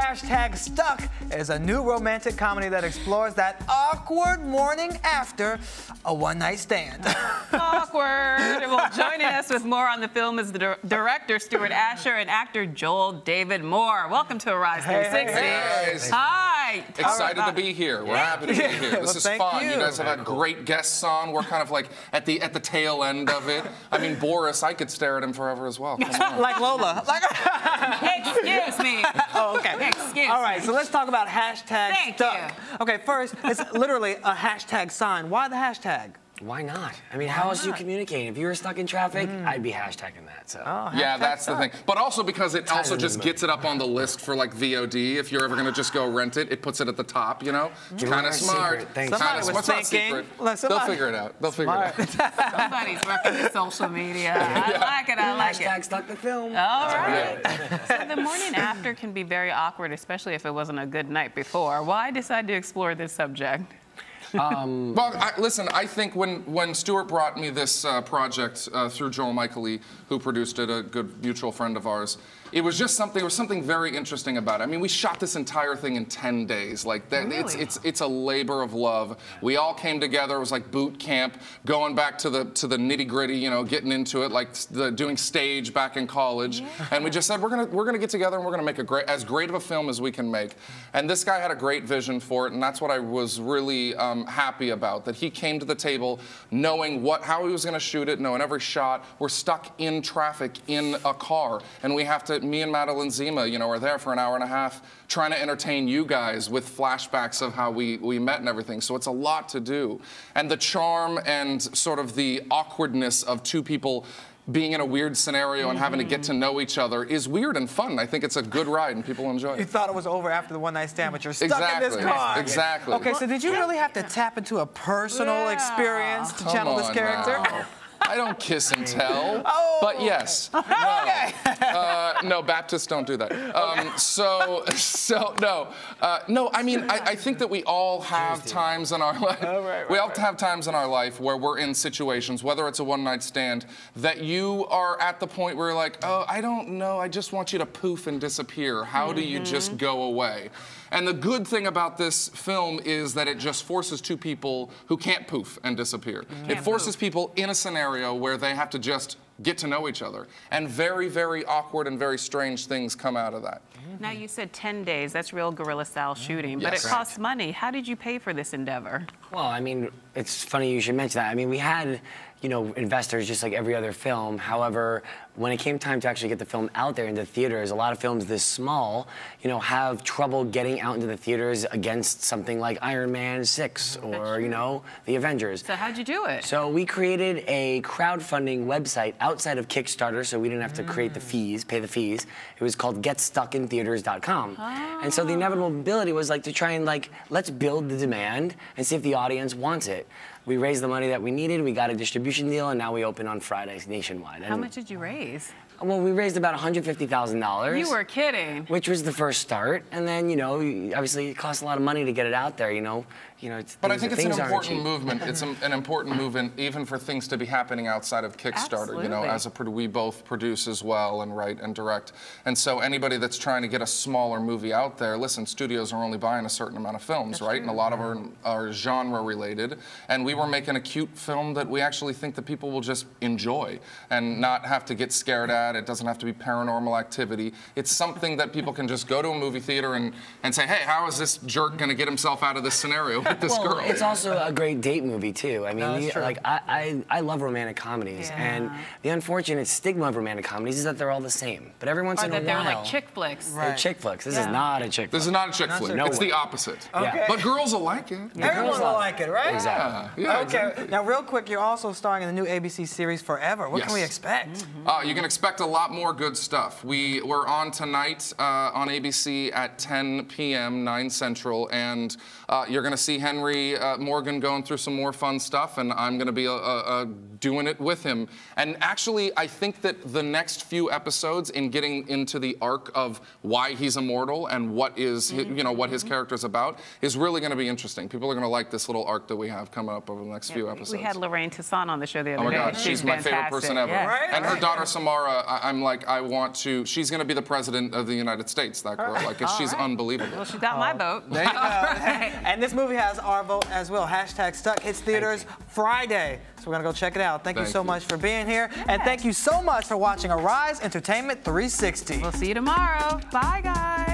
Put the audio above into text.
Hashtag Stuck is a new romantic comedy that explores that awkward morning after a one-night stand. Awkward. Well, joining us with more on the film is the director, Stuart Asher, and actor Joel David Moore. Welcome to Arise 360. Hey. Hi. Excited to be here. We're happy to be here. This is fun. You guys have had great guests on. We're kind of like at the tail end of it. I mean, Boris, I could stare at him forever as well. Come on. Like Lola. Excuse me. Oh, okay. Excuse All right, me. so let's talk about hashtag Thank Stuck. you. Okay, first, it's literally a hashtag sign. Why the hashtag? Why not? I mean, how else do you communicate? If you were stuck in traffic, I'd be hashtagging that. So. Yeah, that's the thing. But also because it also just movement. gets it up on the list for like VOD. If you're ever gonna just go rent it, it puts it at the top. You know, kind of smart. Secret. Thanks. Somebody was What's not thinking. secret? Look, They'll figure it out. They'll figure it out. Somebody's working with social media. I like it. I like Hashtag it. stuck the film. All right. So the morning after can be very awkward, especially if it wasn't a good night before. Why decide to explore this subject? Well, listen, I think when Stuart brought me this project through Joel Michaely, who produced it, a good mutual friend of ours, it was just something. There was something very interesting about it. I mean, we shot this entire thing in 10 days. Like that, Really? it's a labor of love. We all came together. It was like boot camp, going back to the nitty gritty. You know, getting into it, like doing stage back in college. Yeah. And we just said we're gonna get together and we're gonna make as great of a film as we can make. And this guy had a great vision for it, and that's what I was really happy about. That he came to the table knowing how he was gonna shoot it, knowing every shot. We're stuck in traffic in a car, and we have to. Me and Madeline Zima, you know, are there for an hour and a half trying to entertain you guys with flashbacks of how we met and everything. So it's a lot to do. And the charm and sort of the awkwardness of two people being in a weird scenario and having to get to know each other is weird and fun. I think it's a good ride and people enjoy it. You thought it was over after the one-night stand, but you're stuck in this car. Exactly. Okay, so did you really have to tap into a personal experience to channel this character? Now. I don't kiss and tell, but yes. No. No, Baptists don't do that. No, I mean, I think that we all have times in our life. We all have times in our life where we're in situations, whether it's a one-night stand, that you are at the point where you're like, oh, I don't know, I just want you to poof and disappear. How do you just go away? And the good thing about this film is that it just forces two people who can't poof and disappear. It forces people in a scenario where they have to just get to know each other. And very, very awkward and very strange things come out of that. Now, you said 10 days. That's real guerrilla-style shooting, but it Yes. costs money. How did you pay for this endeavor? Well, I mean, it's funny you should mention that. I mean, we had, you know, investors just like every other film. However, when it came time to actually get the film out there into theaters, a lot of films this small, you know, have trouble getting out into the theaters against something like Iron Man 6 or, you know, The Avengers. So how'd you do it? So we created a crowdfunding website outside of Kickstarter, so we didn't have to create the fees, pay the fees. It was called GetStuckInTheaters.com. And so the inevitability was like to try and like, let's build the demand and see if the audience wants it. We raised the money that we needed, we got a distribution deal, and now we open on Fridays nationwide. How much did you raise? Well, we raised about $150,000. You were kidding. Which was the first start, and then, you know, obviously it costs a lot of money to get it out there, you know. But I think it's an important movement. It's an important movement, even for things to be happening outside of Kickstarter. You know, as we both produce as well and write and direct. And so anybody that's trying to get a smaller movie out there, listen, studios are only buying a certain amount of films, right? And a lot of them are genre related. And we were making a cute film that we actually think that people will just enjoy and not have to get scared at. It doesn't have to be paranormal activity. It's something that people can just go to a movie theater and say, hey, how is this jerk going to get himself out of this scenario? This girl. It's also a great date movie too. I mean, like I love romantic comedies, and the unfortunate stigma of romantic comedies is that they're all the same. But every once in a while, they're like chick flicks. They're chick flicks. This is not a chick flick. This is not a chick flick. No it's way. the opposite. Okay. But girls will like it. Everyone will like it, right? Exactly. Yeah, Okay. exactly. Now, real quick, you're also starring in the new ABC series Forever. What can we expect? You can expect a lot more good stuff. We're on tonight on ABC at 10 p.m., 9 Central, and you're going to see Henry Morgan going through some more fun stuff, and I'm going to be doing it with him. And actually, I think that the next few episodes in getting into the arc of why he's immortal and what is what his character's about is really going to be interesting. People are going to like this little arc that we have coming up over the next few episodes. We had Lorraine Toussaint on the show the other day. Oh my God, she's my favorite person ever. Yeah. Right? And her daughter Samara, she's going to be the president of the United States, that girl. Like, she's unbelievable. Well, she got my vote. There you go. And this movie has our vote as well. #Stuck hits theaters Friday. So we're going to go check it out. Thank you so much for being here. And thank you so much for watching Arise Entertainment 360. We'll see you tomorrow. Bye, guys.